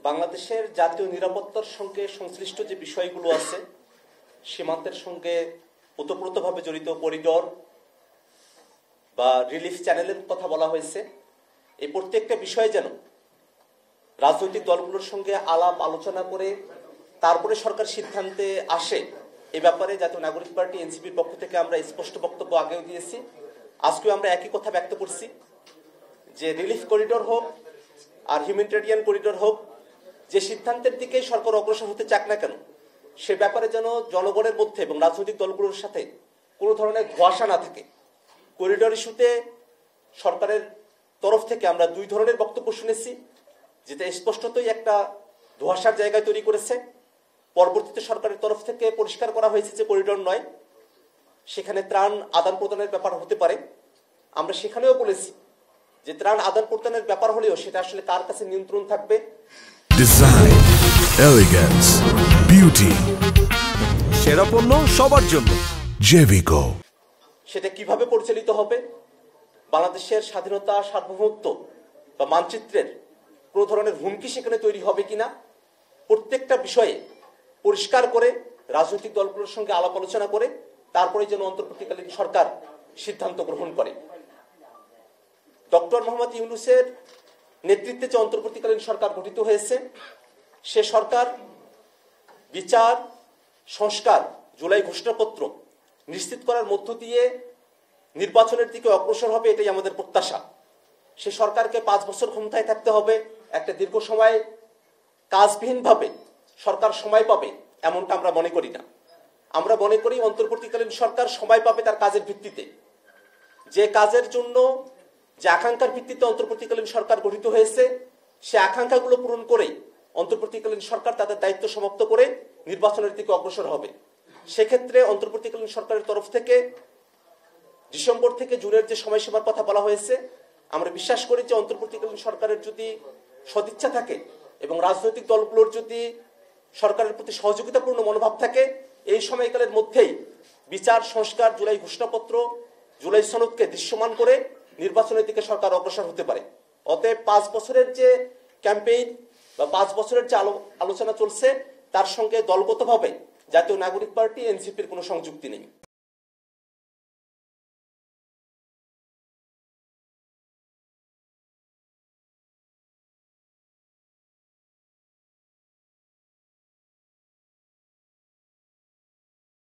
বাংলাদেশের জাতীয় নিরাপত্তার সঙ্গে সংশ্লিষ্ট যে বিষয়গুলো আছে, সীমান্তের সঙ্গে ওতপ্রোতভাবে জড়িত করিডোর বা রিলিফ চ্যানেলের কথা বলা হয়েছে, এই প্রত্যেকটা বিষয় যেন রাজনৈতিক দলগুলোর সঙ্গে আলাপ আলোচনা করে তারপরে সরকার সিদ্ধান্তে আসে, এ ব্যাপারে জাতীয় নাগরিক পার্টি এনসিপির পক্ষ থেকে আমরা স্পষ্ট বক্তব্য আগেও দিয়েছি। আজকেও আমরা একই কথা ব্যক্ত করছি যে রিলিফ করিডোর হোক আর হিউম্যানিটেরিয়ান করিডোর হোক, যে সিদ্ধান্তের দিকেই সরকার অগ্রসর হতে চাক না কেন, সে ব্যাপারে যেন জনগণের মধ্যে এবং রাজনৈতিক দলগুলোর সাথে কোনো ধরনের ধোঁয়াশা না থাকে। করিডোর ইস্যুতে সরকারের তরফ থেকে আমরা দুই ধরনের বক্তব্য শুনেছি, যেটা স্পষ্টতই একটা ধোঁয়াশার জায়গায় তৈরি করেছে। পরবর্তীতে সরকারের তরফ থেকে পরিষ্কার করা হয়েছে যে করিডোর নয়, সেখানে ত্রাণ আদান প্রদানের ব্যাপার হতে পারে। আমরা সেখানেও বলেছি যে ত্রাণ আদান প্রদানের ব্যাপার হলেও সেটা আসলে কার কাছে নিয়ন্ত্রণ থাকবে। ডিজাইন, এলিগেন্স, বিউটি, সেরা পণ্য সবার জন্য জেভিকো। সেটা কিভাবে পরিচালিত হবে, বাংলাদেশের স্বাধীনতা, সার্বভৌমত্ব বা মানচিত্রের কোনো ধরনের হুমকি সেখানে তৈরি হবে কিনা, প্রত্যেকটা বিষয়ে পরিষ্কার করে রাজনৈতিক দলগুলোর সঙ্গে আলাপ আলোচনা করে তারপরে যেন অন্তর্বর্তীকালীন সরকার সিদ্ধান্ত গ্রহণ করে। ডক্টর মোহাম্মদ ইউনূসের নেতৃত্বে যে অন্তর্বর্তীকালীন সরকার গঠিত হয়েছে, সে সরকার বিচার, সংস্কার, জুলাই ঘোষণাপত্র নিশ্চিত করার মধ্য দিয়ে নির্বাচনের দিকে অগ্রসর হবে, এটাই আমাদের প্রত্যাশা। সে সরকারকে 5 বছর ক্ষমতায় থাকতে হবে, একটা দীর্ঘ সময় কাজবিহীনভাবে সরকার সময় পাবে এমনটা আমরা মনে করি না। আমরা মনে করি অন্তর্বর্তীকালীন সরকার সময় পাবে তার কাজের ভিত্তিতে, যে কাজের জন্য যে আকাঙ্ক্ষার ভিত্তিতে অন্তর্বর্তীকালীন সরকার গঠিত হয়েছে, সে আকাঙ্ক্ষাগুলো পূরণ করেই অন্তর্বর্তীকালীন সরকার তাদের দায়িত্ব সমাপ্ত করে নির্বাচনের দিকে অগ্রসর হবে। সেক্ষেত্রে অন্তর্বর্তীকালীন সরকারের তরফ থেকে ডিসেম্বর থেকে জুনের যে সময়সীমার কথা বলা হয়েছে, আমরা বিশ্বাস করি যে অন্তর্বর্তীকালীন সরকারের যদি সদিচ্ছা থাকে এবং রাজনৈতিক দলগুলোর যদি সরকারের প্রতি সহযোগিতাপূর্ণ মনোভাব থাকে, এই সময়কালের মধ্যেই বিচার, সংস্কার, জুলাই ঘোষণাপত্র, জুলাই সনদকে দৃশ্যমান করে নির্বাচনের দিকে সরকার অগ্রসর হতে পারে। অতএব 5 বছরের যে ক্যাম্পেইন বা 5 বছরের যে আলোচনা চলছে, তার সঙ্গে দলগতভাবে জাতীয় নাগরিক পার্টি এনসিপির কোনো সংযুক্তি নেই।